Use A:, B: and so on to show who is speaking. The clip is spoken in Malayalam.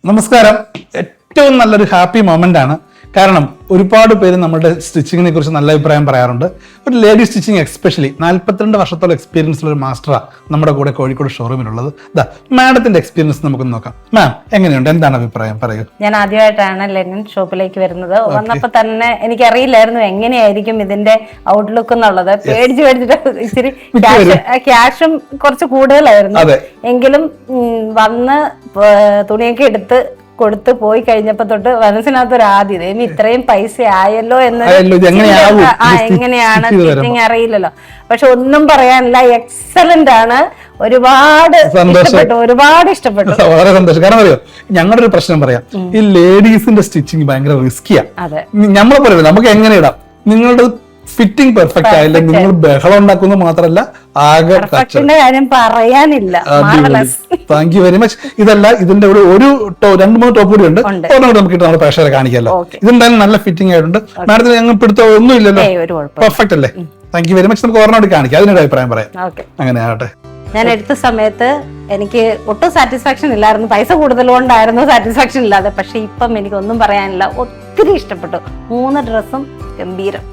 A: നമസ്കാരം. ഏറ്റവും നല്ലൊരു ഹാപ്പി മൊമെന്റ് ആണ്. കാരണം ഒരുപാട് പേര് നമ്മുടെ സ്റ്റിച്ചിങ്ങിനെ കുറിച്ച് നല്ല അഭിപ്രായം പറയാറുണ്ട്. ഒരു ലേഡി സ്റ്റിച്ചിങ് എക്സ്പെഷ്യലി 42 വർഷത്തോളം എക്സ്പീരിയൻസ് ഉള്ള ഒരു മാസ്റ്ററാണ് നമ്മുടെ കൂടെ കോഴിക്കോട് ഷോറൂമിലുള്ളത്. മാഡത്തിന്റെ എക്സ്പീരിയൻസ് നമുക്ക് നോക്കാം. മാം എങ്ങനെയുണ്ട്, എന്താണ് അഭിപ്രായം, പറയൂ.
B: ഞാൻ ആദ്യമായിട്ടാണ് ലെനിൻ ഷോപ്പിലേക്ക് വരുന്നത്. വന്നപ്പോ തന്നെ എനിക്കറിയില്ലായിരുന്നു എങ്ങനെയായിരിക്കും ഇതിന്റെ ഔട്ട്ലുക്ക് എന്നുള്ളത്. പേടിച്ചിട്ട് ഇച്ചിരി ക്യാഷും കുറച്ച് കൂടുതലായിരുന്നു. എങ്കിലും വന്ന് തുണിയൊക്കെ എടുത്ത് കൊടുത്ത് പോയി കഴിഞ്ഞപ്പോ തൊട്ട് മനസ്സിനകത്തൊരു ആദ്യം ഇത്രയും പൈസ ആയല്ലോ എന്ന്. എങ്ങനെയാണ് സ്റ്റിച്ചിങ് അറിയില്ലല്ലോ, പക്ഷെ ഒന്നും പറയാനില്ല. എക്സലന്റ് ആണ്. ഒരുപാട് ഇഷ്ടപ്പെട്ടു.
A: വളരെ സന്തോഷം. കാരണം അറിയോ, ഞങ്ങളുടെ ഒരു പ്രശ്നം പറയാം, ഈ ലേഡീസിന്റെ സ്റ്റിച്ചിങ് ഭയങ്കര റിസ്കിയാ. നമ്മളെ പോലെ നമുക്ക് എങ്ങനെ ഇടാം, നിങ്ങളുടെ ഫിറ്റിംഗ് പെർഫെക്റ്റ് ആയില്ല, നിങ്ങൾ ബഹളം ഉണ്ടാക്കുന്നത് മാത്രമല്ല ആകെ
B: കാര്യം പറയാനില്ല.
A: Thank you very much. ഇതല്ല, ഇതിന്റെ ഒരു 2-3 ടോപ്പ് കൂടി ഉണ്ട്. നമുക്ക് നമ്മുടെ പ്രേക്ഷകരെ കാണിക്കാമല്ലോ. ഇതെന്തായാലും നല്ല ഫിറ്റിംഗ് ആയിട്ടുണ്ട്. മാഡത്തിന് ഞങ്ങൾ പിടുത്തോ ഒന്നും ഇല്ലല്ലോ, പെർഫെക്റ്റ് അല്ലേ? Thank you very much. നമുക്ക് ഓർമ്മയോട് കാണിക്കാം, അതിനൊരു അഭിപ്രായം പറയാം. അങ്ങനെ ആകട്ടെ.
B: ഞാൻ എടുത്ത സമയത്ത് എനിക്ക് ഒട്ടും സാറ്റിസ്ഫാക്ഷൻ ഇല്ലായിരുന്നു. പൈസ കൂടുതലുകൊണ്ടായിരുന്നു സാറ്റിസ്ഫാക്ഷൻ ഇല്ലാതെ. പക്ഷെ ഇപ്പം എനിക്കൊന്നും പറയാനില്ല. ഒത്തിരി ഇഷ്ടപ്പെട്ടു. 3 ഡ്രസ്സും ഗംഭീരം.